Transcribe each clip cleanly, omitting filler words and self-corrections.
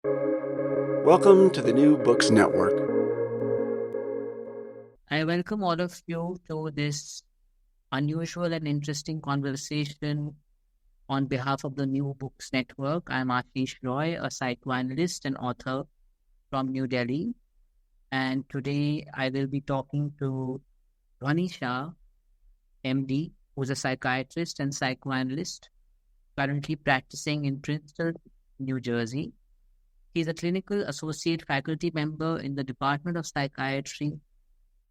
Welcome to the New Books Network. I welcome all of you to this unusual and interesting conversation on behalf of the New Books Network. I'm Ashis Roy, a psychoanalyst and author from New Delhi. And today I will be talking to Dhwani Shah, MD, who's a psychiatrist and psychoanalyst, currently practicing in Princeton, New Jersey. He's a clinical associate faculty member in the Department of Psychiatry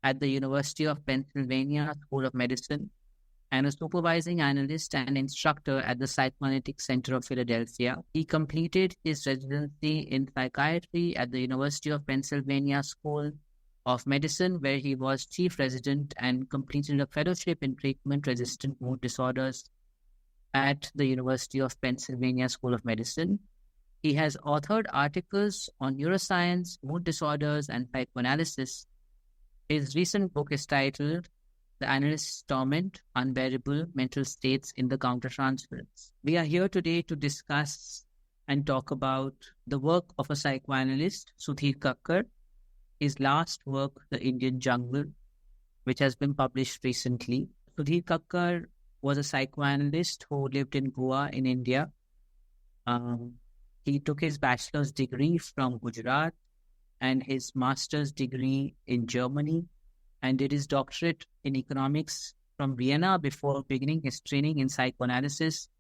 at the University of Pennsylvania School of Medicine and a supervising analyst and instructor at the Psychoanalytic Center of Philadelphia. He completed his residency in psychiatry at the University of Pennsylvania School of Medicine, where he was chief resident, and completed a fellowship in treatment-resistant mood disorders at the University of Pennsylvania School of Medicine. He has authored articles on neuroscience, mood disorders, and psychoanalysis. His recent book is titled The Analyst's Torment, Unbearable Mental States in the Countertransference. We are here today to discuss and talk about the work of a psychoanalyst, Sudhir Kakar, his last work, The Indian Jungle, which has been published recently. Sudhir Kakar was a psychoanalyst who lived in Goa in India. He took his bachelor's degree from Gujarat and his master's degree in Germany, and did his doctorate in economics from Vienna before beginning his training in psychoanalysis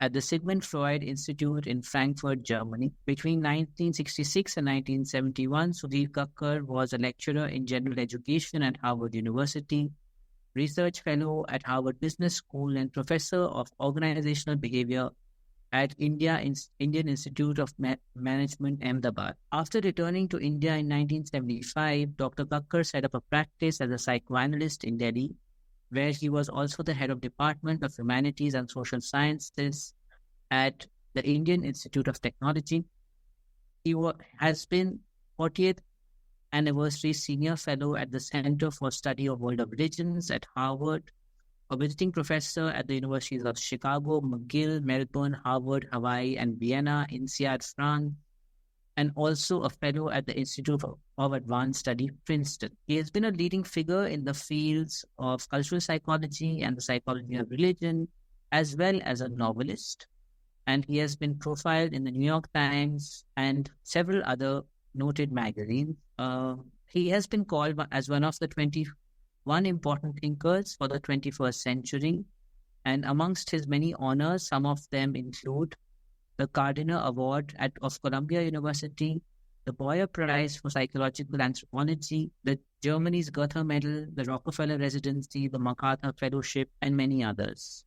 at the Sigmund Freud Institute in Frankfurt, Germany. Between 1966 and 1971, Sudhir Kakar was a lecturer in general education at Harvard University, research fellow at Harvard Business School, and professor of organizational behavior at Indian Institute of Management, Ahmedabad. After returning to India in 1975, Dr. Kakar set up a practice as a psychoanalyst in Delhi, where he was also the head of Department of Humanities and Social Sciences at the Indian Institute of Technology. He has been 40th anniversary senior fellow at the Center for Study of World of Religions at Harvard, a visiting professor at the universities of Chicago, McGill, Melbourne, Harvard, Hawaii, and Vienna, INSEAD, France, and also a fellow at the Institute of Advanced Study, Princeton. He has been a leading figure in the fields of cultural psychology and the psychology of religion, as well as a novelist. And he has been profiled in the New York Times and several other noted magazines. He has been called as one of the 21 important thinkers for the 21st century, and amongst his many honors, some of them include the Gardner Award of Columbia University, the Boyer Prize for Psychological Anthropology, the Germany's Goethe Medal, the Rockefeller Residency, the MacArthur Fellowship, and many others.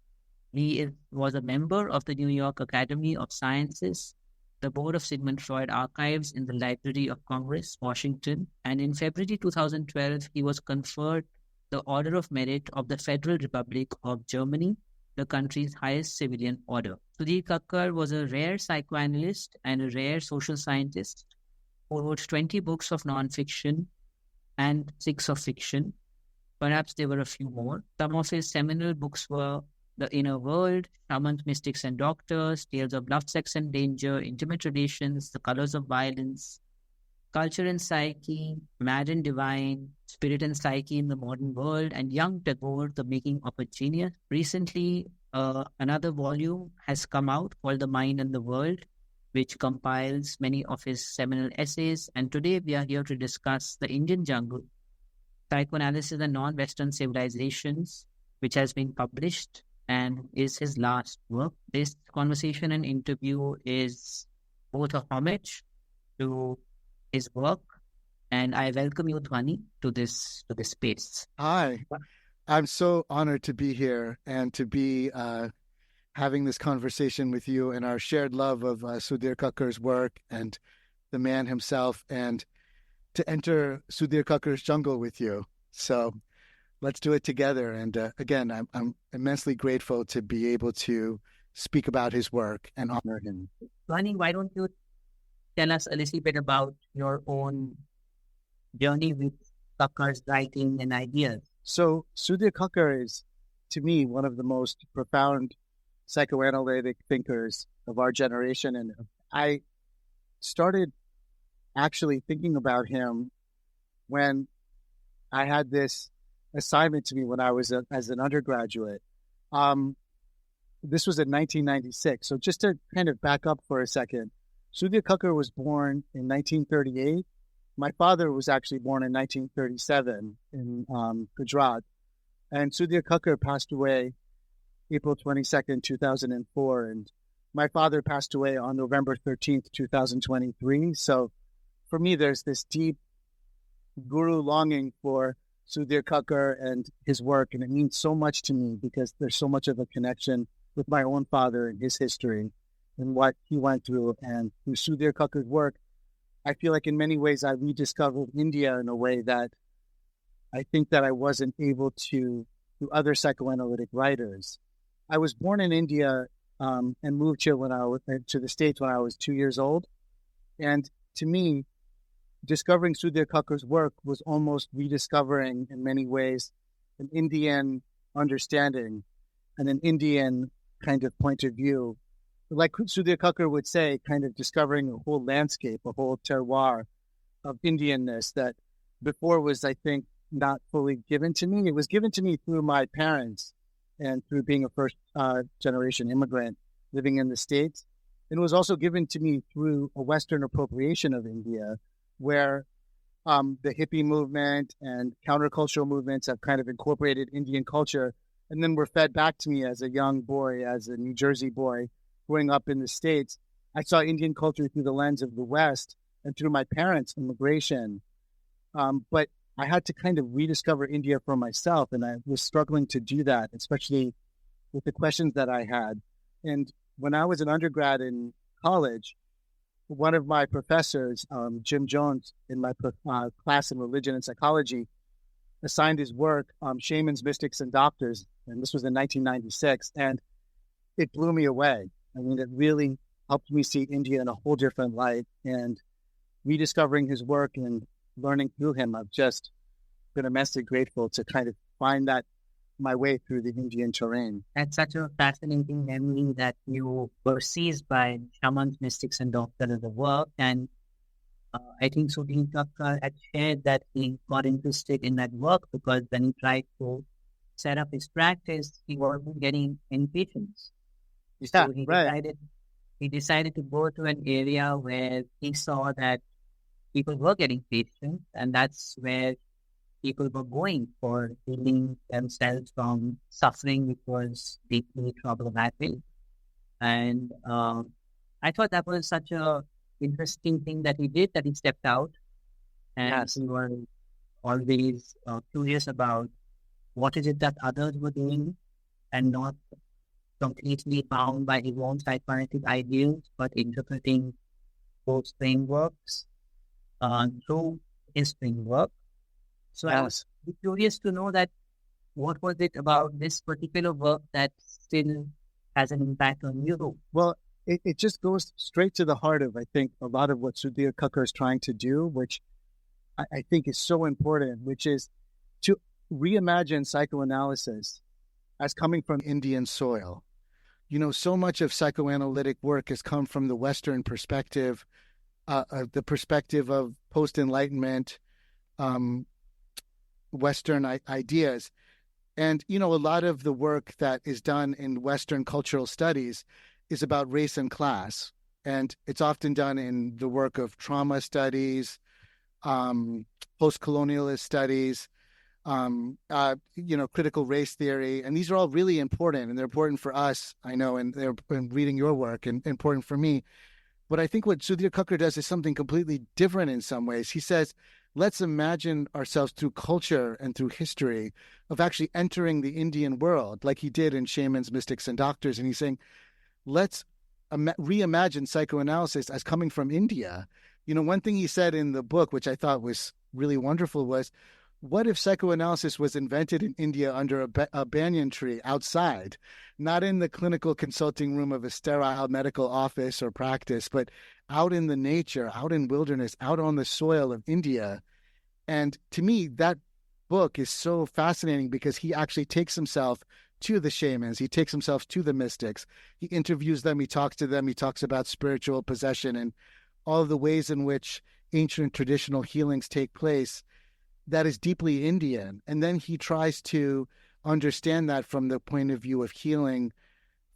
He was a member of the New York Academy of Sciences, the board of Sigmund Freud Archives in the Library of Congress, Washington, and in February 2012, he was conferred the Order of Merit of the Federal Republic of Germany, the country's highest civilian order. Sudhir Kakar was a rare psychoanalyst and a rare social scientist who wrote 20 books of non-fiction and 6 of fiction. Perhaps there were a few more. Some of his seminal books were The Inner World, Shamans, Mystics and Doctors, Tales of Love, Sex and Danger, Intimate Relations, The Colors of Violence, Culture and Psyche, Mad and Divine, Spirit and Psyche in the Modern World, and Young Tagore, The Making of a Genius. Recently, another volume has come out called The Mind and the World, which compiles many of his seminal essays. And today we are here to discuss The Indian Jungle, Psychoanalysis and Non-Western Civilizations, which has been published and is his last work. This conversation and interview is both a homage to his work, and I welcome you, Dhwani, to this space. Hi, I'm so honored to be here and to be having this conversation with you and our shared love of Sudhir Kakar's work and the man himself, and to enter Sudhir Kakar's jungle with you. So let's do it together. And again, I'm immensely grateful to be able to speak about his work and honor him. Dhwani, why don't you tell us a little bit about your own journey with Kakar's writing and ideas? So Sudhir Kakar is, to me, one of the most profound psychoanalytic thinkers of our generation. And I started actually thinking about him when I had this assignment to me when I was as an undergraduate. This was in 1996. So just to kind of back up for a second, Sudhir Kakar was born in 1938. My father was actually born in 1937 in Gujarat. And Sudhir Kakar passed away April 22nd, 2004. And my father passed away on November 13th, 2023. So for me, there's this deep guru longing for Sudhir Kakar and his work. And it means so much to me because there's so much of a connection with my own father and his history and what he went through. And through Sudhir Kakar's work, I feel like in many ways I rediscovered India in a way that I think that I wasn't able to through other psychoanalytic writers. I was born in India and moved here when I was to the States when I was 2 years old. And to me, discovering Sudhir Kakar's work was almost rediscovering in many ways an Indian understanding and an Indian kind of point of view. Like Sudhir Kakar would say, kind of discovering a whole landscape, a whole terroir of Indianness that before was, I think, not fully given to me. It was given to me through my parents and through being a first generation immigrant living in the States. It was also given to me through a Western appropriation of India, where the hippie movement and countercultural movements have kind of incorporated Indian culture and then were fed back to me as a young boy, as a New Jersey boy growing up in the States. I saw Indian culture through the lens of the West and through my parents' immigration. But I had to kind of rediscover India for myself, and I was struggling to do that, especially with the questions that I had. And when I was an undergrad in college, one of my professors, Jim Jones, in my class in religion and psychology, assigned his work, Shamans, Mystics, and Doctors, and this was in 1996, and it blew me away. I mean, it really helped me see India in a whole different light, and rediscovering his work and learning through him, I've just been immensely grateful to kind of find that my way through the Indian terrain. That's such a fascinating memory that you were seized by shamans, mystics, and doctors of the work. And I think Sudhir Kakar had shared that he got interested in that work because when he tried to set up his practice, he wasn't getting any patients. So he decided to go to an area where he saw that people were getting patients, and that's where people were going for healing themselves from suffering, which was deeply problematic. And I thought that was such a interesting thing that he did, that he stepped out and he was always curious about what is it that others were doing and not completely bound by his own psychoanalytic ideals, but interpreting those frameworks through his framework. So I was curious to know that what was it about this particular work that still has an impact on you? Well, it just goes straight to the heart of, I think, a lot of what Sudhir Kakar is trying to do, which I think is so important, which is to reimagine psychoanalysis as coming from Indian soil. You know, so much of psychoanalytic work has come from the Western perspective, the perspective of post-Enlightenment, Western ideas. And, you know, a lot of the work that is done in Western cultural studies is about race and class. And it's often done in the work of trauma studies, post-colonialist studies, critical race theory. And these are all really important, and they're important for us, I know, and they're reading your work and important for me. But I think what Sudhir Kakar does is something completely different in some ways. He says, let's imagine ourselves through culture and through history of actually entering the Indian world, like he did in Shamans, Mystics, and Doctors. And he's saying, let's reimagine psychoanalysis as coming from India. You know, one thing he said in the book, which I thought was really wonderful, was, what if psychoanalysis was invented in India under a banyan tree outside, not in the clinical consulting room of a sterile medical office or practice, but out in the nature, out in wilderness, out on the soil of India? And to me, that book is so fascinating because he actually takes himself to the shamans. He takes himself to the mystics. He interviews them. He talks to them. He talks about spiritual possession and all of the ways in which ancient traditional healings take place, that is deeply Indian. And then he tries to understand that from the point of view of healing,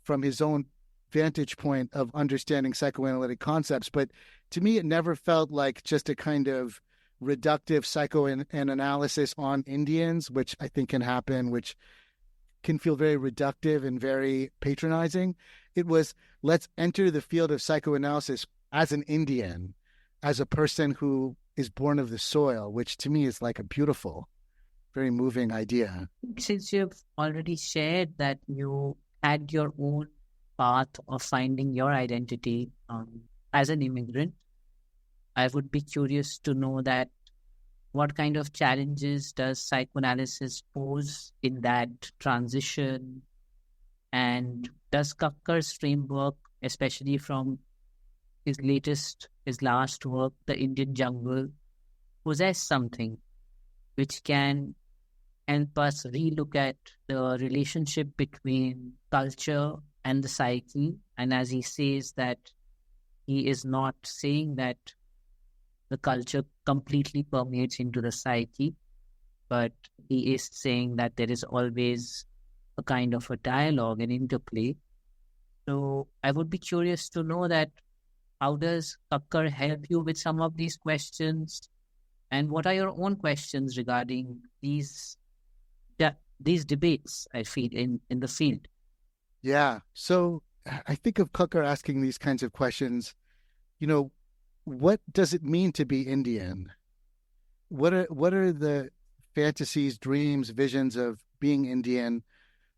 from his own vantage point of understanding psychoanalytic concepts. But to me, it never felt like just a kind of reductive psychoanalysis on Indians, which I think can happen, which can feel very reductive and very patronizing. It was, let's enter the field of psychoanalysis as an Indian, as a person who is born of the soil, which to me is like a beautiful, very moving idea. Since you've already shared that you had your own path of finding your identity as an immigrant, I would be curious to know that what kind of challenges does psychoanalysis pose in that transition? And does Kakar's framework, especially from his last work, The Indian Jungle, possess something which can help us relook at the relationship between culture and the psyche? And as he says that he is not saying that the culture completely permeates into the psyche, but he is saying that there is always a kind of a dialogue and interplay. So I would be curious to know that how does Kakar help you with some of these questions? And what are your own questions regarding these debates, I feel, in the field? Yeah. So I think of Kakar asking these kinds of questions, what does it mean to be Indian? What are the fantasies, dreams, visions of being Indian?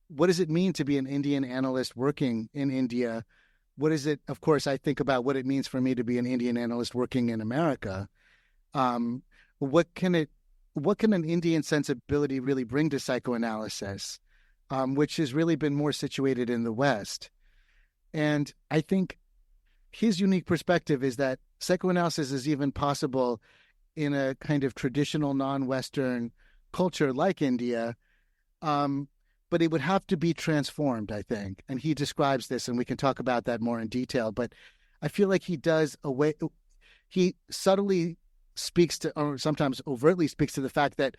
What does it mean to be an Indian analyst working in India? What is it? Of course, I think about what it means for me to be an Indian analyst working in America. What can an Indian sensibility really bring to psychoanalysis, which has really been more situated in the West? And I think his unique perspective is that psychoanalysis is even possible in a kind of traditional non-Western culture like India, but it would have to be transformed, I think. And he describes this, and we can talk about that more in detail. But I feel like he subtly speaks to, or sometimes overtly speaks to, the fact that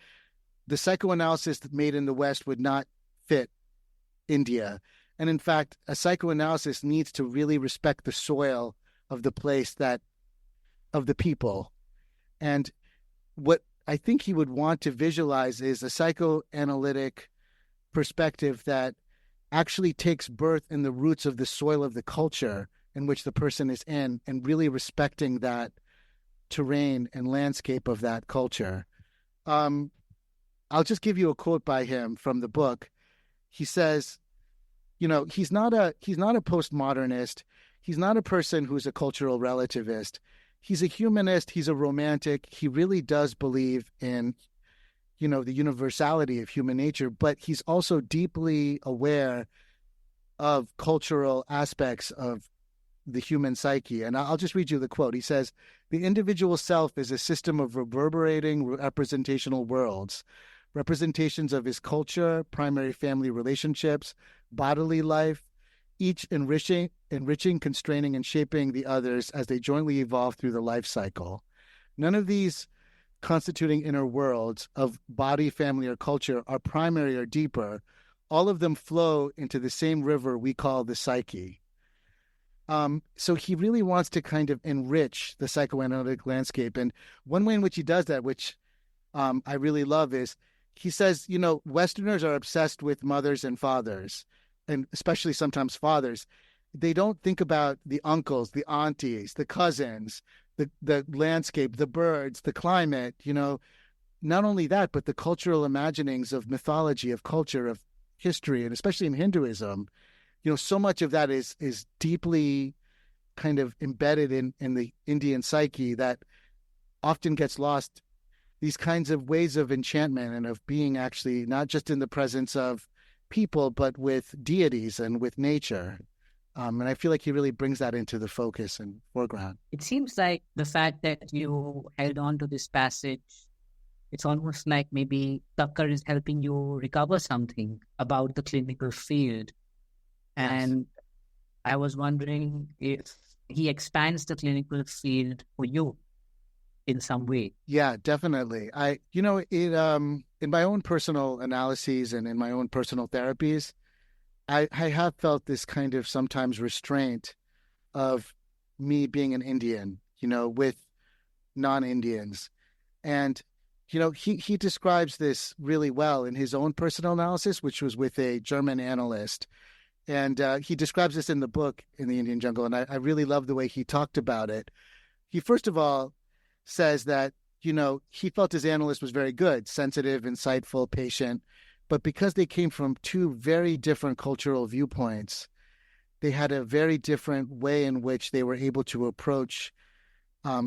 the psychoanalysis made in the West would not fit India. And in fact, a psychoanalysis needs to really respect the soil of the place, of the people. And what I think he would want to visualize is a psychoanalytic perspective that actually takes birth in the roots of the soil of the culture in which the person is in, and really respecting that terrain and landscape of that culture. I'll just give you a quote by him from the book. He says, he's not a postmodernist. He's not a person who's a cultural relativist. He's a humanist. He's a romantic. He really does believe in, the universality of human nature, but he's also deeply aware of cultural aspects of the human psyche. And I'll just read you the quote. He says, "The individual self is a system of reverberating representational worlds, representations of his culture, primary family relationships, bodily life, each enriching, constraining, and shaping the others as they jointly evolve through the life cycle. None of these constituting inner worlds of body, family, or culture are primary or deeper. All of them flow into the same river we call the psyche." So he really wants to kind of enrich the psychoanalytic landscape. And one way in which he does that, which I really love, is he says, Westerners are obsessed with mothers and fathers, and especially sometimes fathers. They don't think about the uncles, the aunties, the cousins, the landscape, the birds, the climate, not only that, but the cultural imaginings of mythology, of culture, of history, and especially in Hinduism. So much of that is deeply kind of embedded in the Indian psyche that often gets lost. These kinds of ways of enchantment and of being actually not just in the presence of people, but with deities and with nature. And I feel like he really brings that into the focus and foreground. It seems like the fact that you held on to this passage, it's almost like maybe Kakar is helping you recover something about the clinical field. And I was wondering if he expands the clinical field for you in some way. Yeah, definitely. In my own personal analyses and in my own personal therapies, I have felt this kind of sometimes restraint of me being an Indian, with non-Indians. And, he describes this really well in his own personal analysis, which was with a German analyst. And he describes this in the book, In the Indian Jungle. And I really love the way he talked about it. He, first of all, says that, he felt his analyst was very good, sensitive, insightful, patient. But because they came from two very different cultural viewpoints, they had a very different way in which they were able to approach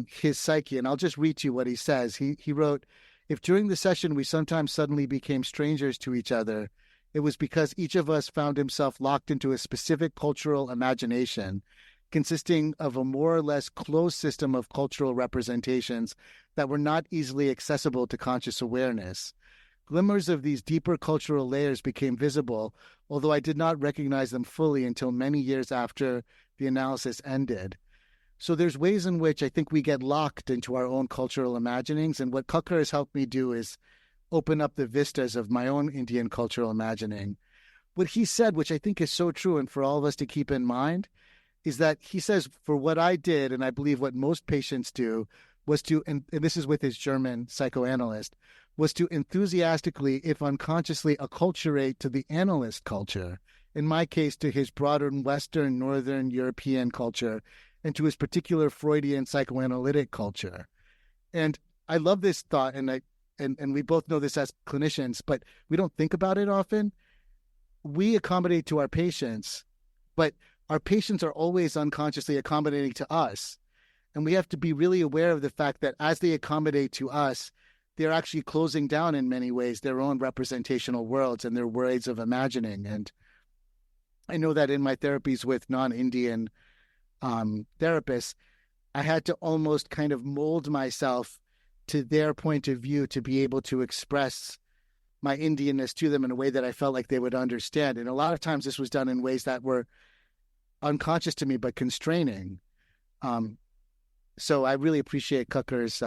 his psyche. And I'll just read to you what he says. He wrote, "If during the session we sometimes suddenly became strangers to each other, it was because each of us found himself locked into a specific cultural imagination, consisting of a more or less closed system of cultural representations that were not easily accessible to conscious awareness. Glimmers of these deeper cultural layers became visible, although I did not recognize them fully until many years after the analysis ended." So there's ways in which I think we get locked into our own cultural imaginings. And what Kakar has helped me do is open up the vistas of my own Indian cultural imagining. What he said, which I think is so true and for all of us to keep in mind, is that he says, for what I did, and I believe what most patients do, was to, and this is with his German psychoanalyst, was to enthusiastically, if unconsciously, acculturate to the analyst culture. In my case, to his broader Western, Northern European culture, and to his particular Freudian psychoanalytic culture. And I love this thought, and we both know this as clinicians, but we don't think about it often. We accommodate to our patients, but our patients are always unconsciously accommodating to us. And we have to be really aware of the fact that as they accommodate to us, they're actually closing down in many ways their own representational worlds and their ways of imagining. And I know that in my therapies with non-Indian therapists, I had to almost kind of mold myself to their point of view to be able to express my Indianness to them in a way that I felt like they would understand. And a lot of times this was done in ways that were unconscious to me, but constraining. So I really appreciate Kakar's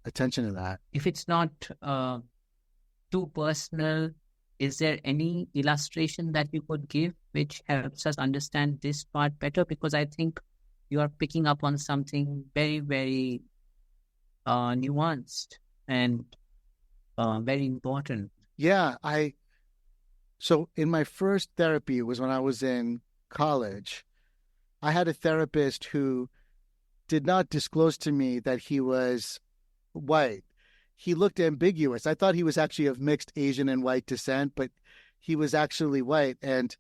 attention to that. If it's not too personal, is there any illustration that you could give which helps us understand this part better? Because I think you are picking up on something very, very nuanced and very important. Yeah, so in my first therapy, it was when I was in college. I had a therapist who did not disclose to me that he was white. He looked ambiguous. I thought he was actually of mixed Asian and white descent, but he was actually white. And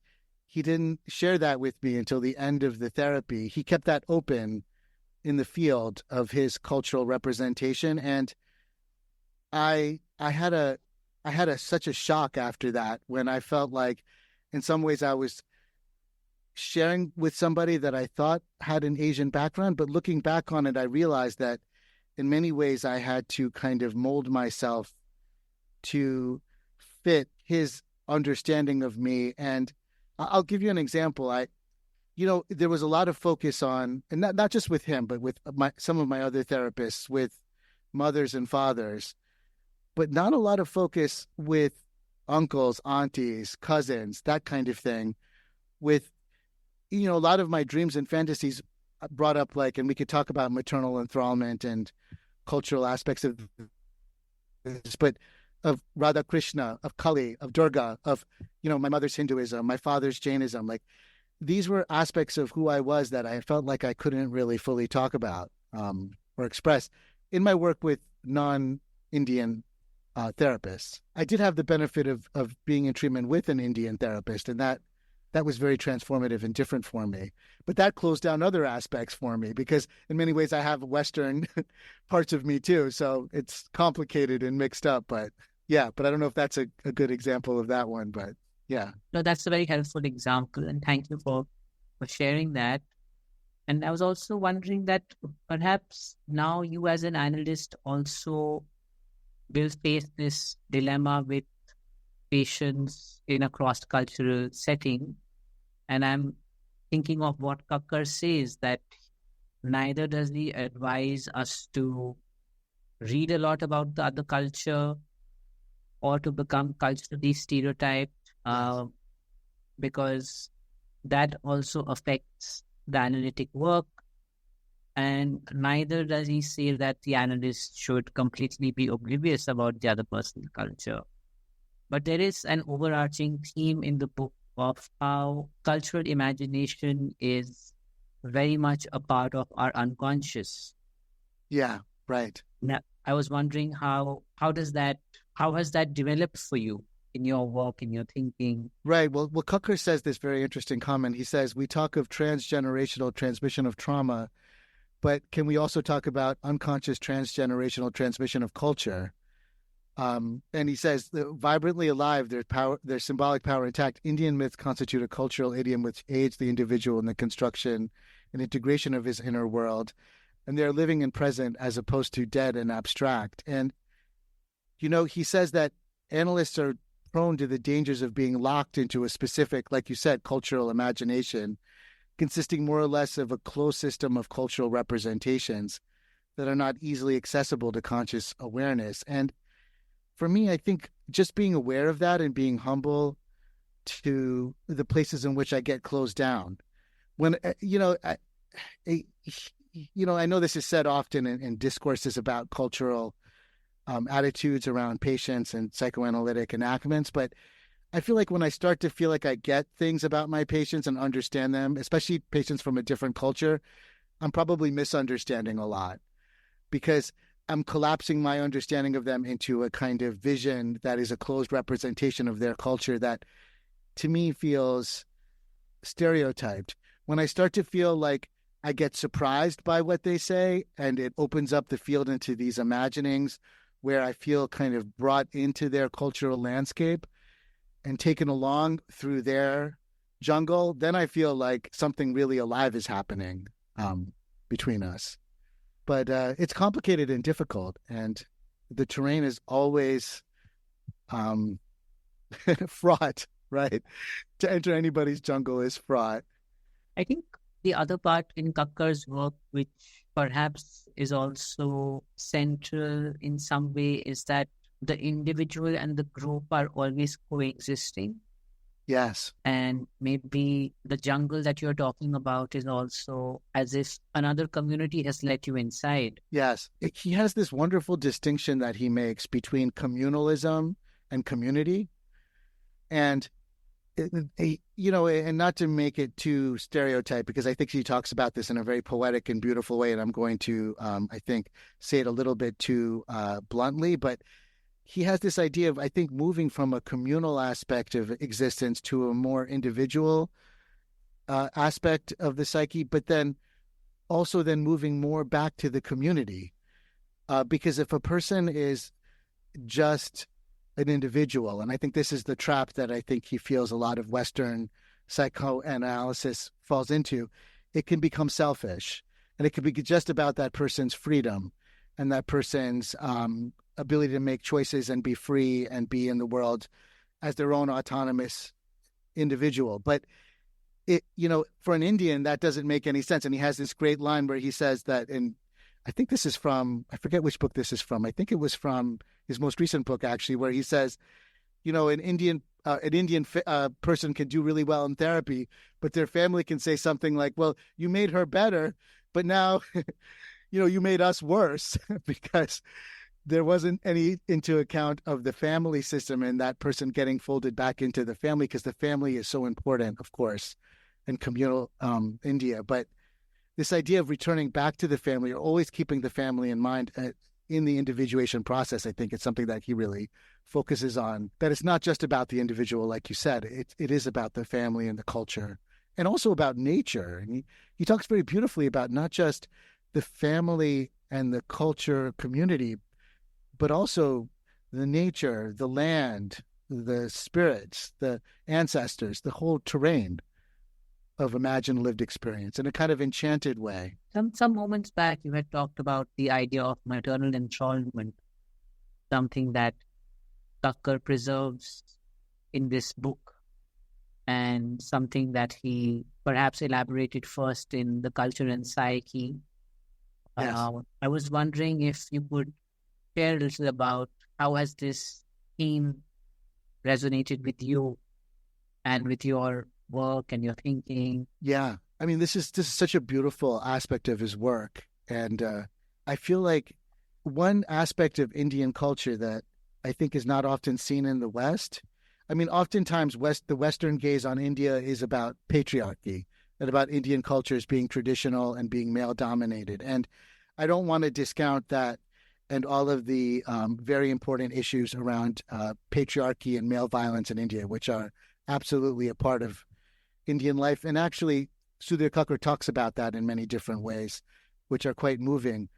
he didn't share that with me until the end of the therapy. He kept that open in the field of his cultural representation. And I had such a shock after that, when I felt like in some ways I was sharing with somebody that I thought had an Asian background, but looking back on it, I realized that in many ways I had to kind of mold myself to fit his understanding of me. And I'll give you an example. There was a lot of focus on, and not just with him, but with some of my other therapists, with mothers and fathers, but not a lot of focus with uncles, aunties, cousins, that kind of thing. With, a lot of my dreams and fantasies brought up, and we could talk about maternal enthrallment and cultural aspects of this, but of Radha Krishna, of Kali, of Durga, of, my mother's Hinduism, my father's Jainism. These were aspects of who I was that I felt like I couldn't really fully talk about or express in my work with non-Indian therapists. I did have the benefit of being in treatment with an Indian therapist, and that was very transformative and different for me. But that closed down other aspects for me, because in many ways I have Western parts of me too. So it's complicated and mixed up. But I don't know if that's a good example of that one. But yeah. No, that's a very helpful example. And thank you for sharing that. And I was also wondering that perhaps now you as an analyst also will face this dilemma with patients in a cross-cultural setting. And I'm thinking of what Kakar says, that neither does he advise us to read a lot about the other culture or to become culturally stereotyped, because that also affects the analytic work. And neither does he say that the analyst should completely be oblivious about the other person's culture. But there is an overarching theme in the book of how cultural imagination is very much a part of our unconscious. Yeah, right. Now, I was wondering how has that developed for you in your work, in your thinking? Right. Well, Kakar says this very interesting comment. He says, we talk of transgenerational transmission of trauma, but can we also talk about unconscious transgenerational transmission of culture? And he says, vibrantly alive, their symbolic power intact. Indian myths constitute a cultural idiom which aids the individual in the construction and integration of his inner world. And they're living and present as opposed to dead and abstract. And, he says that analysts are prone to the dangers of being locked into a specific, like you said, cultural imagination, consisting more or less of a closed system of cultural representations that are not easily accessible to conscious awareness. And for me, I think just being aware of that and being humble to the places in which I get closed down. When, I know this is said often in discourses about cultural attitudes around patients and psychoanalytic enactments, but I feel like when I start to feel like I get things about my patients and understand them, especially patients from a different culture, I'm probably misunderstanding a lot because I'm collapsing my understanding of them into a kind of vision that is a closed representation of their culture that to me feels stereotyped. When I start to feel like I get surprised by what they say and it opens up the field into these imaginings where I feel kind of brought into their cultural landscape and taken along through their jungle, then I feel like something really alive is happening between us. But it's complicated and difficult, and the terrain is always fraught, right? To enter anybody's jungle is fraught. I think the other part in Kakar's work, which perhaps is also central in some way, is that the individual and the group are always coexisting. Yes. And maybe the jungle that you're talking about is also as if another community has let you inside. Yes. He has this wonderful distinction that he makes between communalism and community. And, and not to make it too stereotype, because I think he talks about this in a very poetic and beautiful way. And I'm going to, I think, say it a little bit too bluntly, but he has this idea of, I think, moving from a communal aspect of existence to a more individual aspect of the psyche, but then also then moving more back to the community. Because if a person is just an individual, and I think this is the trap that I think he feels a lot of Western psychoanalysis falls into, it can become selfish. And it can be just about that person's freedom and that person's ability to make choices and be free and be in the world as their own autonomous individual. But for an Indian, that doesn't make any sense. And he has this great line where he says that, and I think this is from, I forget which book this is from. I think it was from his most recent book, actually, where he says, an Indian person can do really well in therapy, but their family can say something like, well, you made her better, but now, you made us worse because there wasn't any into account of the family system and that person getting folded back into the family, because the family is so important, of course, in communal India. But this idea of returning back to the family, or always keeping the family in mind in the individuation process, I think it's something that he really focuses on, that it's not just about the individual, like you said, it is about the family and the culture, and also about nature. And he talks very beautifully about not just the family and the culture community, but also the nature, the land, the spirits, the ancestors, the whole terrain of imagined lived experience in a kind of enchanted way. Some moments back, you had talked about the idea of maternal enthrallment, something that Kakar preserves in this book, and something that he perhaps elaborated first in The Culture and Psyche. Yes. I was wondering if you could share a little about how has this theme resonated with you and with your work and your thinking. Yeah. I mean, this is such a beautiful aspect of his work. And I feel like one aspect of Indian culture that I think is not often seen in the West. I mean, oftentimes the Western gaze on India is about patriarchy and about Indian cultures being traditional and being male dominated. And I don't want to discount that and all of the very important issues around patriarchy and male violence in India, which are absolutely a part of Indian life. And actually, Sudhir Kakar talks about that in many different ways, which are quite moving.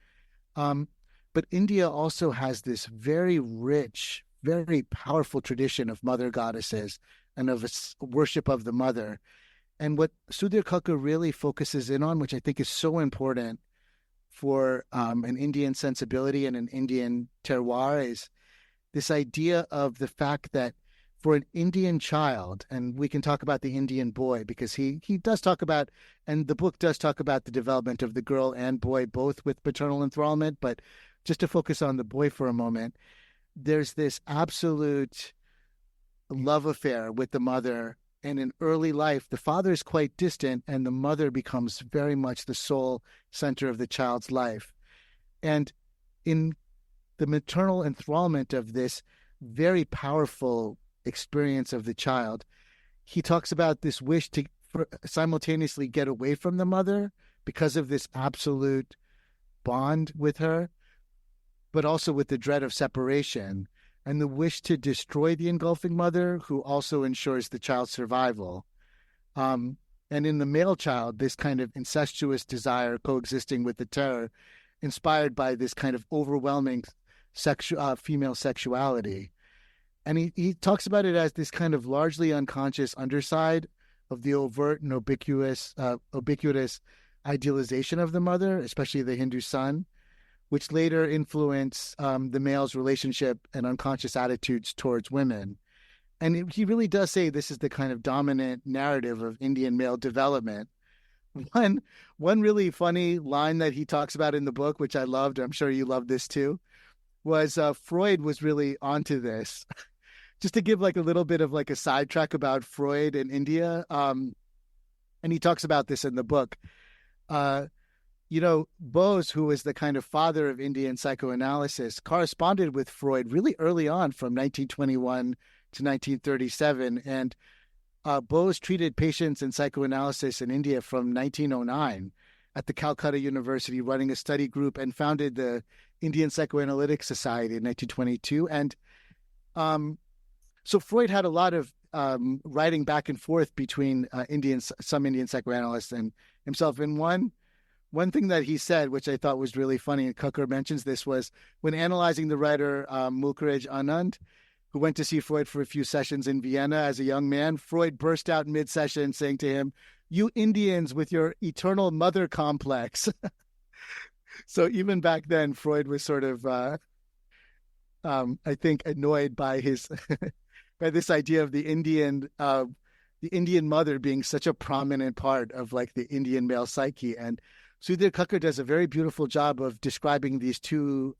But India also has this very rich, very powerful tradition of mother goddesses and of a worship of the mother. And what Sudhir Kakar really focuses in on, which I think is so important for an Indian sensibility and an Indian terroir, is this idea of the fact that for an Indian child, and we can talk about the Indian boy because he does talk about, and the book does talk about the development of the girl and boy, both with paternal enthrallment, but just to focus on the boy for a moment, there's this absolute love affair with the mother. And in early life, the father is quite distant and the mother becomes very much the sole center of the child's life. And in the maternal enthrallment of this very powerful experience of the child, he talks about this wish to simultaneously get away from the mother because of this absolute bond with her, but also with the dread of separation and the wish to destroy the engulfing mother who also ensures the child's survival. And in the male child, this kind of incestuous desire coexisting with the terror, inspired by this kind of overwhelming female sexuality. And he talks about it as this kind of largely unconscious underside of the overt and ubiquitous idealization of the mother, especially the Hindu son, which later influence the male's relationship and unconscious attitudes towards women. And he really does say this is the kind of dominant narrative of Indian male development. One really funny line that he talks about in the book, which I loved, I'm sure you loved this too, was Freud was really onto this. Just to give like a little bit of like a sidetrack about Freud in India, and he talks about this in the book. Bose, who was the kind of father of Indian psychoanalysis, corresponded with Freud really early on from 1921 to 1937. And Bose treated patients in psychoanalysis in India from 1909 at the Calcutta University, running a study group, and founded the Indian Psychoanalytic Society in 1922. And so Freud had a lot of writing back and forth between some Indian psychoanalysts and himself. And one thing that he said, which I thought was really funny, and Kakar mentions this, was when analyzing the writer Mulkaraj Anand, who went to see Freud for a few sessions in Vienna as a young man, Freud burst out mid-session saying to him, "You Indians with your eternal mother complex." So even back then, Freud was sort of, I think, annoyed by his by this idea of the Indian mother being such a prominent part of like the Indian male psyche. And Sudhir Kakar does a very beautiful job of describing these two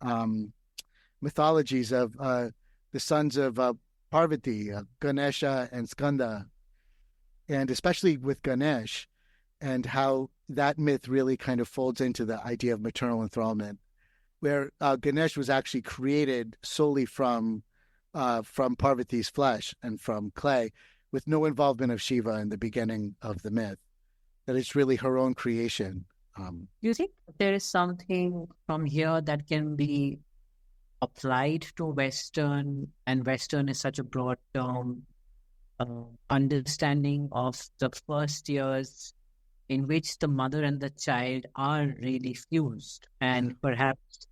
mythologies of the sons of Parvati, Ganesha and Skanda, and especially with Ganesh, and how that myth really kind of folds into the idea of maternal enthrallment, where Ganesh was actually created solely from Parvati's flesh and from clay, with no involvement of Shiva in the beginning of the myth, that it's really her own creation. Do you think there is something from here that can be applied to Western, and Western is such a broad term, understanding of the first years in which the mother and the child are really fused, and perhaps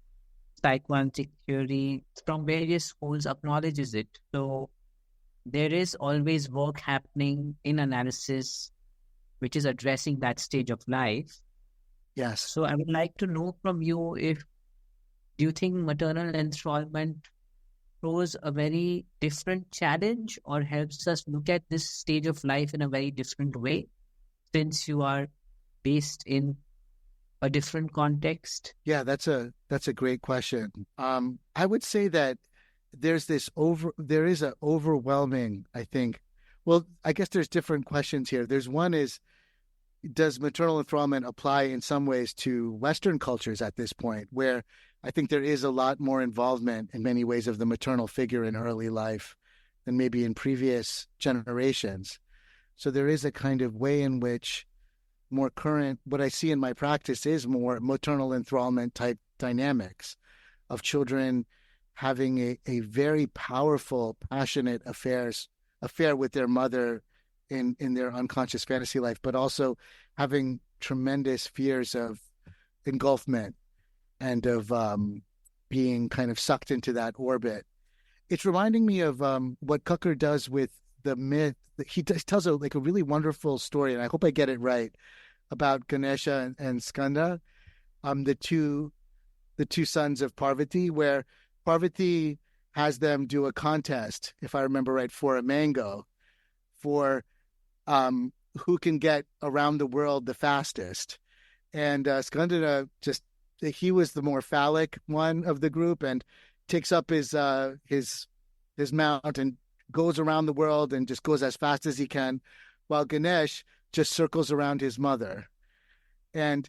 psychoanalytic theory from various schools acknowledges it. So there is always work happening in analysis which is addressing that stage of life. Yes. So I would like to know from you, do you think maternal enthrallment pose a very different challenge or helps us look at this stage of life in a very different way, since you are based in a different context? Yeah, that's a great question. I would say that there is an overwhelming, I think. Well, I guess there's different questions here. There's one is, does maternal enthrallment apply in some ways to Western cultures at this point, where I think there is a lot more involvement in many ways of the maternal figure in early life than maybe in previous generations. So there is a kind of way in which more current, what I see in my practice is more maternal enthrallment type dynamics of children having a very powerful, passionate affair with their mother in their unconscious fantasy life, but also having tremendous fears of engulfment and of being kind of sucked into that orbit. It's reminding me of what Kakar does with the myth. He tells a really wonderful story, and I hope I get it right, about Ganesha and Skanda, the two sons of Parvati, where Parvati has them do a contest, if I remember right, for a mango, for who can get around the world the fastest. And Skanda he was the more phallic one of the group and takes up his mount and goes around the world and just goes as fast as he can, while Ganesh just circles around his mother. And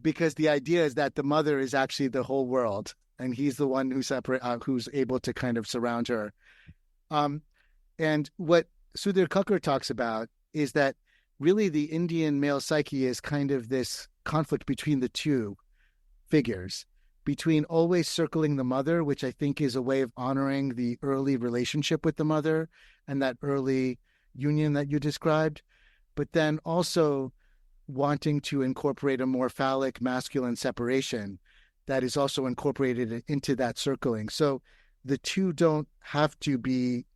because the idea is that the mother is actually the whole world, and he's the one who's able to kind of surround her. And what Sudhir Kakar talks about is that really the Indian male psyche is kind of this conflict between the two figures, between always circling the mother, which I think is a way of honoring the early relationship with the mother and that early union that you described, but then also wanting to incorporate a more phallic masculine separation that is also incorporated into that circling. So the two don't have to be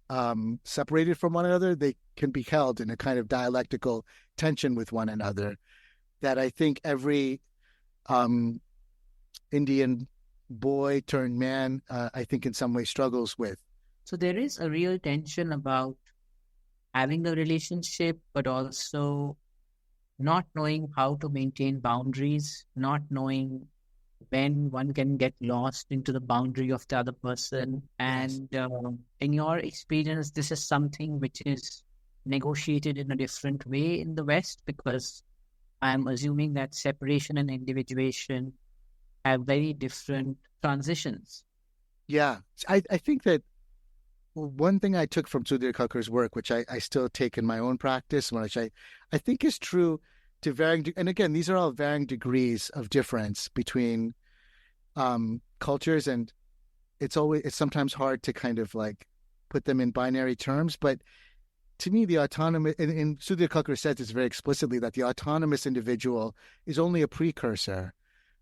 separated from one another. They can be held in a kind of dialectical tension with one another that I think every Indian boy turned man, I think in some way struggles with. So there is a real tension about having a relationship, but also not knowing how to maintain boundaries, not knowing when one can get lost into the boundary of the other person. And in your experience, this is something which is negotiated in a different way in the West, because I'm assuming that separation and individuation have very different transitions. Yeah, I think that one thing I took from Sudhir Kakar's work, which I still take in my own practice, which I think is true to varying, and again, these are all varying degrees of difference between cultures, and it's sometimes hard to kind of like put them in binary terms, but to me, the autonomous, and Sudhir Kakar says this very explicitly, that the autonomous individual is only a precursor,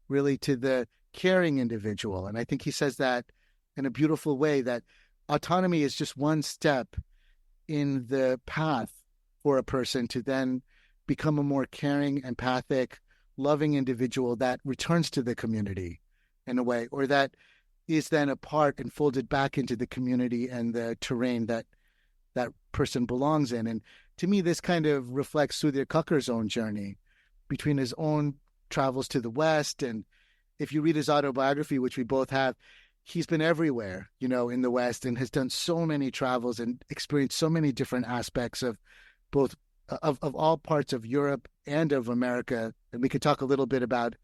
really, to the caring individual. And I think he says that in a beautiful way, that autonomy is just one step in the path for a person to then become a more caring, empathic, loving individual that returns to the community in a way, or that is then a part and folded back into the community and the terrain that that person belongs in. And to me, this kind of reflects Sudhir Kakar's own journey between his own travels to the West. And if you read his autobiography, which we both have, he's been everywhere, in the West, and has done so many travels and experienced so many different aspects of both of all parts of Europe and of America. And we could talk a little bit about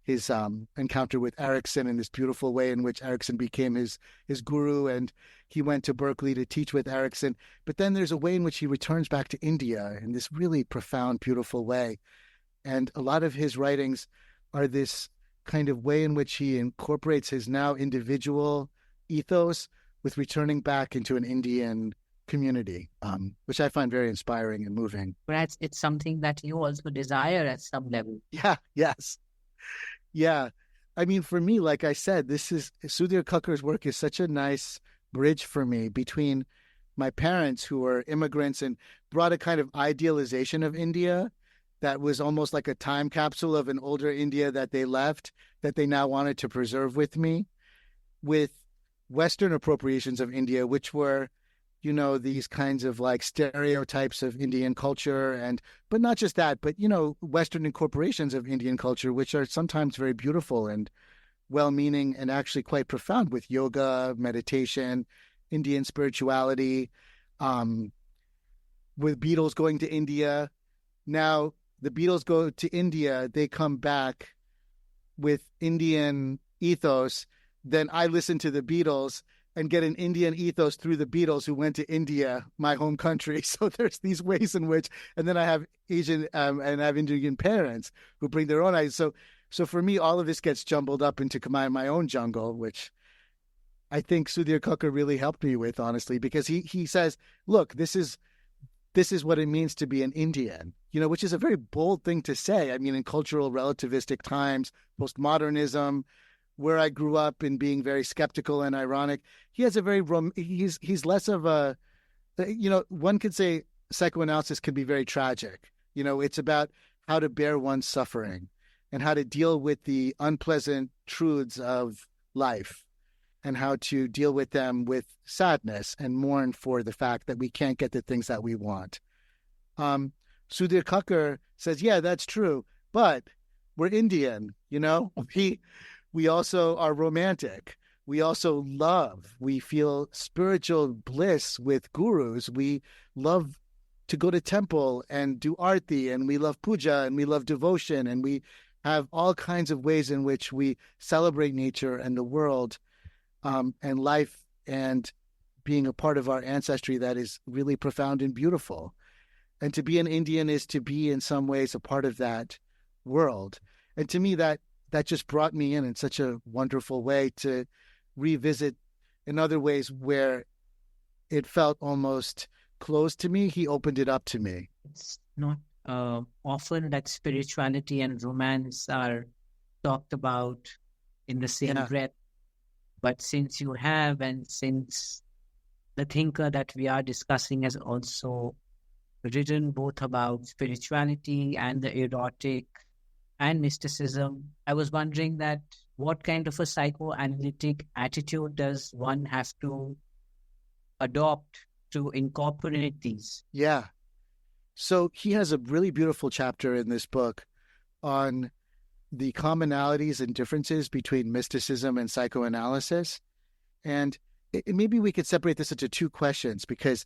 his encounter with Erickson and this beautiful way in which Erickson became his guru, and he went to Berkeley to teach with Erickson. But then there's a way in which he returns back to India in this really profound, beautiful way. And a lot of his writings are this kind of way in which he incorporates his now individual ethos with returning back into an Indian community, which I find very inspiring and moving. Perhaps it's something that you also desire at some level. Yeah, yes. Yeah. I mean, for me, like I said, Sudhir Kakar's work is such a nice bridge for me between my parents, who were immigrants and brought a kind of idealization of India that was almost like a time capsule of an older India that they left, that they now wanted to preserve with me, with Western appropriations of India, which were these kinds of like stereotypes of Indian culture, but not just that, but, Western incorporations of Indian culture, which are sometimes very beautiful and well-meaning and actually quite profound, with yoga, meditation, Indian spirituality, with Beatles going to India. Now, the Beatles go to India, they come back with Indian ethos. Then I listen to the Beatles and get an Indian ethos through the Beatles, who went to India, my home country. So there's these ways in which, and then I have Asian and I have Indian parents who bring their own ideas. So for me, all of this gets jumbled up into my own jungle, which I think Sudhir Kakar really helped me with, honestly, because he says, look, this is what it means to be an Indian, which is a very bold thing to say. I mean, in cultural relativistic times, postmodernism, where I grew up in being very skeptical and ironic, he has a very, he's less of a, one could say psychoanalysis can be very tragic. It's about how to bear one's suffering and how to deal with the unpleasant truths of life and how to deal with them with sadness and mourn for the fact that we can't get the things that we want. Sudhir Kakar says, yeah, that's true, but we're Indian, we also are romantic. We also love. We feel spiritual bliss with gurus. We love to go to temple and do arti, and we love puja, and we love devotion, and we have all kinds of ways in which we celebrate nature and the world, and life, and being a part of our ancestry that is really profound and beautiful. And to be an Indian is to be in some ways a part of that world. And to me, that just brought me in such a wonderful way to revisit in other ways where it felt almost closed to me. He opened it up to me. It's not often that spirituality and romance are talked about in the same breath. But since you have, and since the thinker that we are discussing has also written both about spirituality and the erotic and mysticism, I was wondering that what kind of a psychoanalytic attitude does one have to adopt to incorporate these? Yeah. So he has a really beautiful chapter in this book on the commonalities and differences between mysticism and psychoanalysis. And maybe we could separate this into two questions, because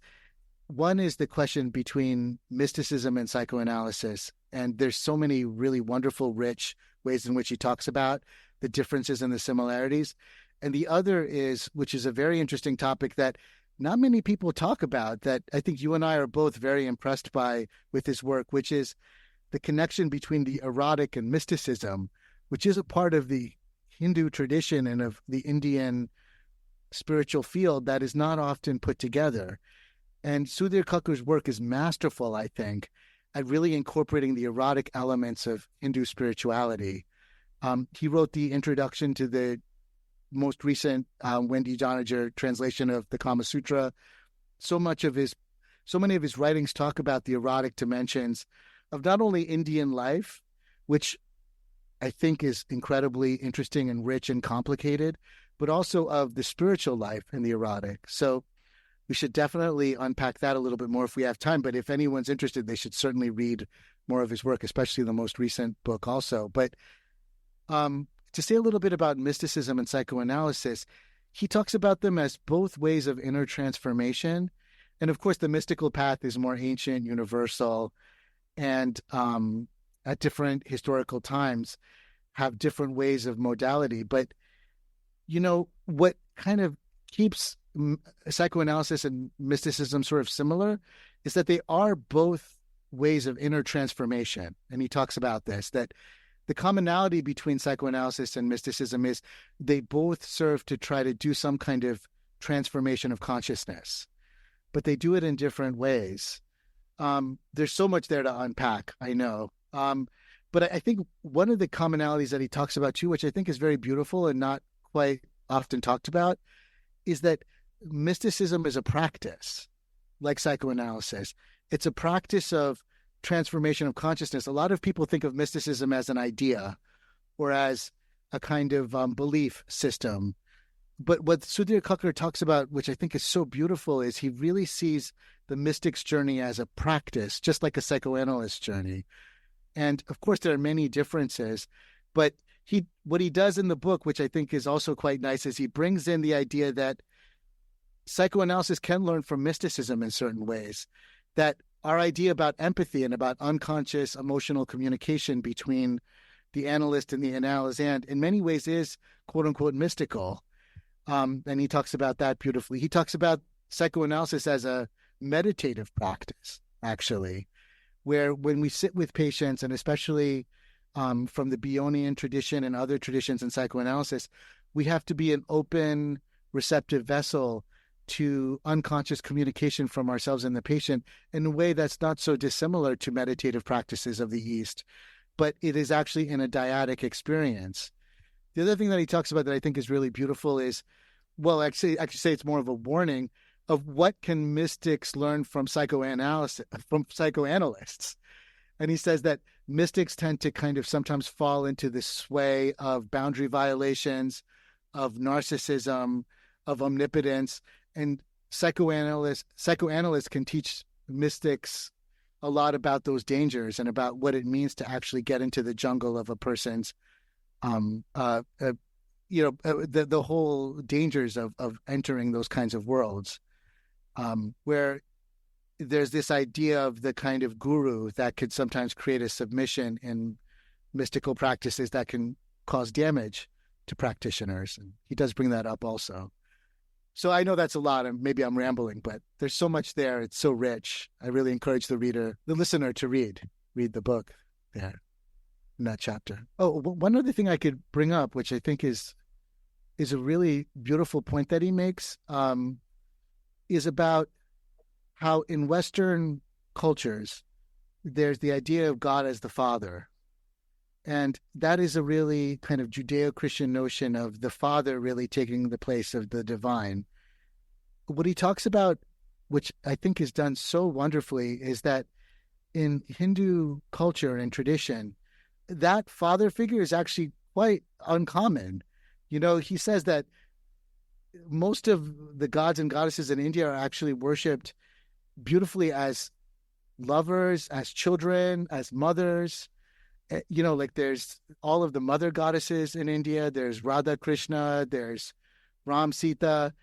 one is the question between mysticism and psychoanalysis. And there's so many really wonderful, rich ways in which he talks about the differences and the similarities. And the other is, which is a very interesting topic that not many people talk about, that I think you and I are both very impressed by with his work, which is the connection between the erotic and mysticism, which is a part of the Hindu tradition and of the Indian spiritual field that is not often put together. And Sudhir Kakar's work is masterful, I think, at really incorporating the erotic elements of Hindu spirituality. He wrote the introduction to the most recent Wendy Doniger translation of the Kama Sutra. So many of his writings talk about the erotic dimensions of not only Indian life, which I think is incredibly interesting and rich and complicated, but also of the spiritual life and the erotic. So we should definitely unpack that a little bit more if we have time. But if anyone's interested, they should certainly read more of his work, especially the most recent book also. But to say a little bit about mysticism and psychoanalysis, he talks about them as both ways of inner transformation. And of course, the mystical path is more ancient, universal, and at different historical times have different ways of modality. But, what kind of keeps psychoanalysis and mysticism sort of similar is that they are both ways of inner transformation. And he talks about this, that the commonality between psychoanalysis and mysticism is they both serve to try to do some kind of transformation of consciousness, but they do it in different ways. There's so much there to unpack, I know. But I think one of the commonalities that he talks about too, which I think is very beautiful and not quite often talked about, is that mysticism is a practice, like psychoanalysis. It's a practice of transformation of consciousness. A lot of people think of mysticism as an idea or as a kind of belief system. But what Sudhir Kakar talks about, which I think is so beautiful, is he really sees the mystic's journey as a practice, just like a psychoanalyst journey. And of course, there are many differences, but what he does in the book, which I think is also quite nice, is he brings in the idea that psychoanalysis can learn from mysticism in certain ways, that our idea about empathy and about unconscious emotional communication between the analyst and the analysand in many ways is quote unquote mystical. And he talks about that beautifully. He talks about psychoanalysis as a meditative practice, actually, where when we sit with patients, and especially from the Bionian tradition and other traditions in psychoanalysis, we have to be an open, receptive vessel to unconscious communication from ourselves and the patient in a way that's not so dissimilar to meditative practices of the East, but it is actually in a dyadic experience. The other thing that he talks about that I think is really beautiful is, well, actually say it's more of a warning of what can mystics learn from psychoanalysts. And he says that mystics tend to kind of sometimes fall into the sway of boundary violations, of narcissism, of omnipotence. And psychoanalysts can teach mystics a lot about those dangers and about what it means to actually get into the jungle of a person's the whole dangers of entering those kinds of worlds, where there's this idea of the kind of guru that could sometimes create a submission in mystical practices that can cause damage to practitioners. And he does bring that up also. So I know that's a lot, and maybe I'm rambling, but there's so much there. It's so rich. I really encourage the listener to read the book there in that chapter. Oh, one other thing I could bring up, which I think is a really beautiful point that he makes, is about how in Western cultures, there's the idea of God as the Father. And that is a really kind of Judeo-Christian notion of the Father really taking the place of the divine. What he talks about, which I think is done so wonderfully, is that in Hindu culture and tradition, that father figure is actually quite uncommon. He says that most of the gods and goddesses in India are actually worshipped beautifully as lovers, as children, as mothers. Like there's all of the mother goddesses in India. There's Radha Krishna, there's Ram Sita,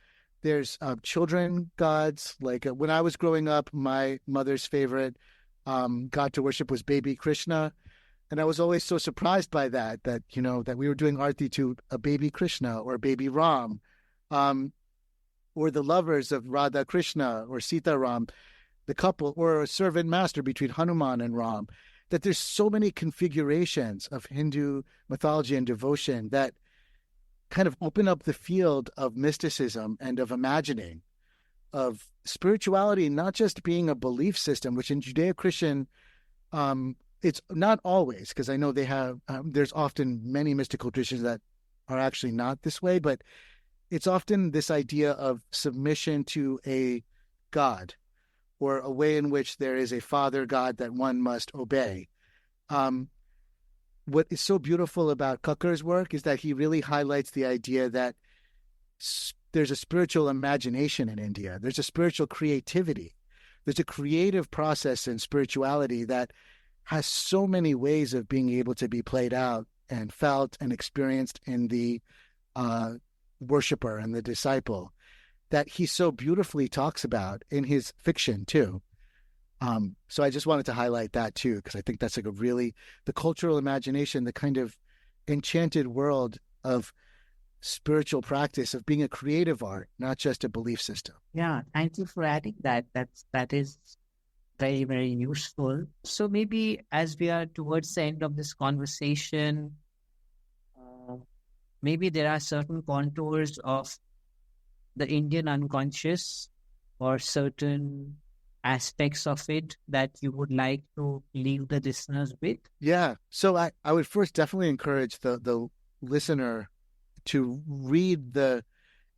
there's children gods. Like when I was growing up, my mother's favorite god to worship was baby Krishna. And I was always so surprised by that we were doing Aarti to a baby Krishna or baby Ram, or the lovers of Radha Krishna or Sita Ram, the couple, or a servant master between Hanuman and Ram. That there's so many configurations of Hindu mythology and devotion that kind of open up the field of mysticism and of imagining, of spirituality, not just being a belief system, which in Judeo-Christian, it's not always, because I know they have, there's often many mystical traditions that are actually not this way, but it's often this idea of submission to a God, or a way in which there is a father God that one must obey. What is so beautiful about Kakar's work is that he really highlights the idea that there's a spiritual imagination in India. There's a spiritual creativity. There's a creative process in spirituality that has so many ways of being able to be played out and felt and experienced in the worshiper and the disciple, that he so beautifully talks about in his fiction too. So I just wanted to highlight that too, because I think that's like the cultural imagination, the kind of enchanted world of spiritual practice, of being a creative art, not just a belief system. Yeah, thank you for adding that. That is very, very useful. So maybe as we are towards the end of this conversation, maybe there are certain contours of the Indian unconscious or certain aspects of it that you would like to leave the listeners with? Yeah. So I would first definitely encourage the listener to read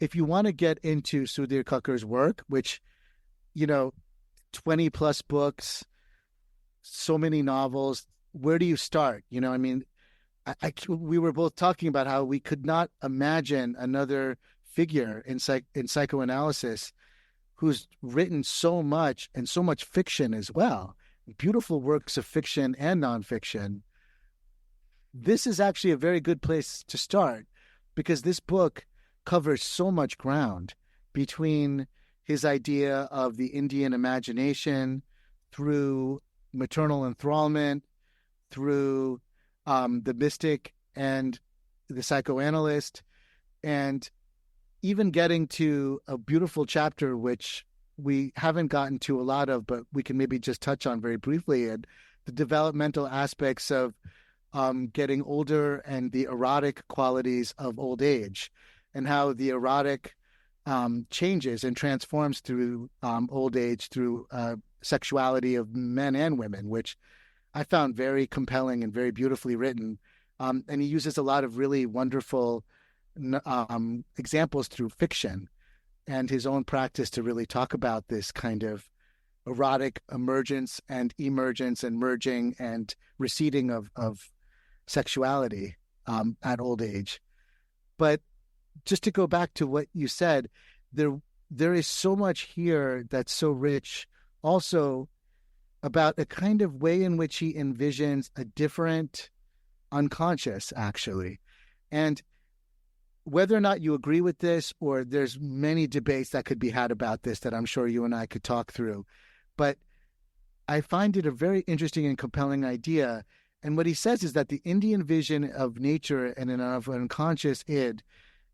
if you want to get into Sudhir Kakar's work, which, 20 plus books, so many novels, where do you start? We were both talking about how we could not imagine another figure in psychoanalysis who's written so much and so much fiction as well, beautiful works of fiction and nonfiction. This is actually a very good place to start because this book covers so much ground between his idea of the Indian imagination through maternal enthrallment, through the mystic and the psychoanalyst, and even getting to a beautiful chapter which we haven't gotten to a lot of, but we can maybe just touch on very briefly, and the developmental aspects of getting older and the erotic qualities of old age, and how the erotic changes and transforms through old age, through sexuality of men and women, which I found very compelling and very beautifully written. And he uses a lot of really wonderful examples through fiction and his own practice to really talk about this kind of erotic emergence and emergence and merging and receding of sexuality at old age. But just to go back to what you said, there is so much here that's so rich also about a kind of way in which he envisions a different unconscious, actually. And whether or not you agree with this, or there's many debates that could be had about this that I'm sure you and I could talk through, but I find it a very interesting and compelling idea. And what he says is that the Indian vision of nature and of an unconscious id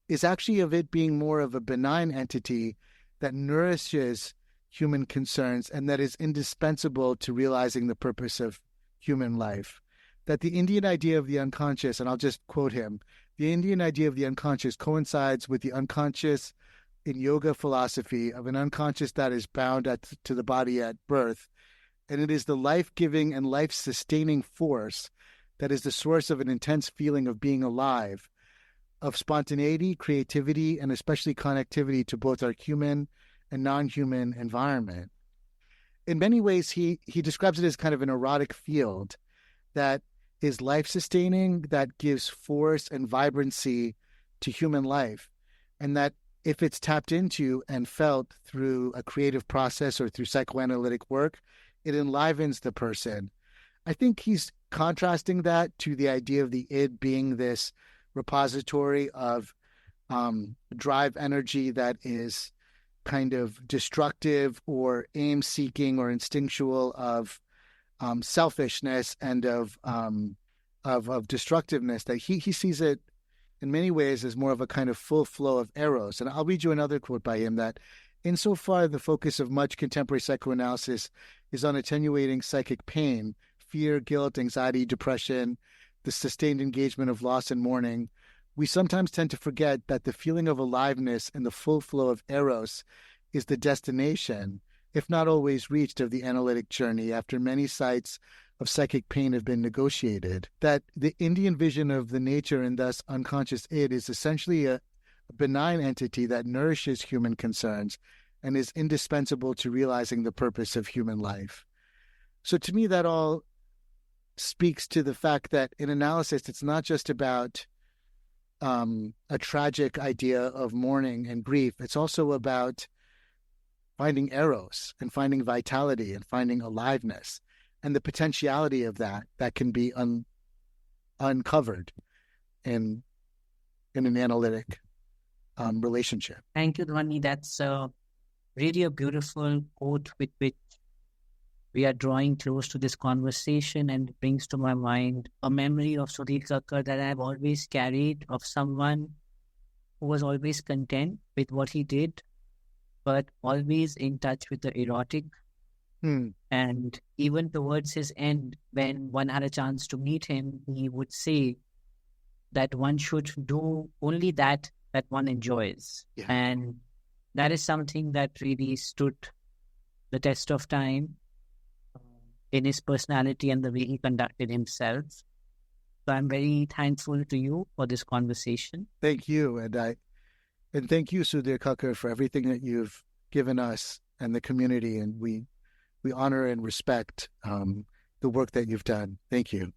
is actually of it being more of a benign entity that nourishes human concerns and that is indispensable to realizing the purpose of human life. That the Indian idea of the unconscious, and I'll just quote him, the Indian idea of the unconscious coincides with the unconscious in yoga philosophy of an unconscious that is bound to the body at birth, and it is the life-giving and life-sustaining force that is the source of an intense feeling of being alive, of spontaneity, creativity, and especially connectivity to both our human and non-human environment. In many ways, he describes it as kind of an erotic field that is life-sustaining, that gives force and vibrancy to human life, and that if it's tapped into and felt through a creative process or through psychoanalytic work, it enlivens the person. I think he's contrasting that to the idea of the id being this repository of drive energy that is kind of destructive or aim-seeking or instinctual, of selfishness and of destructiveness. That he sees it in many ways as more of a kind of full flow of eros. And I'll read you another quote by him, that insofar the focus of much contemporary psychoanalysis is on attenuating psychic pain, fear, guilt, anxiety, depression, the sustained engagement of loss and mourning, we sometimes tend to forget that the feeling of aliveness and the full flow of eros is the destination, if not always reached, of the analytic journey after many sites of psychic pain have been negotiated. That the Indian vision of the nature and thus unconscious id is essentially a benign entity that nourishes human concerns and is indispensable to realizing the purpose of human life. So to me, that all speaks to the fact that in analysis, it's not just about a tragic idea of mourning and grief. It's also about finding eros and finding vitality and finding aliveness and the potentiality of that can be uncovered in an analytic relationship. Thank you, Dhwani. That's really a beautiful quote with which we are drawing close to this conversation, and brings to my mind a memory of Sudhir Kakar that I have always carried, of someone who was always content with what he did, but always in touch with the erotic. And even towards his end, when one had a chance to meet him, he would say that one should do only that one enjoys. Yeah. And that is something that really stood the test of time in his personality and the way he conducted himself. So I'm very thankful to you for this conversation. Thank you. And thank you, Sudhir Kakar, for everything that you've given us and the community. And we honor and respect the work that you've done. Thank you.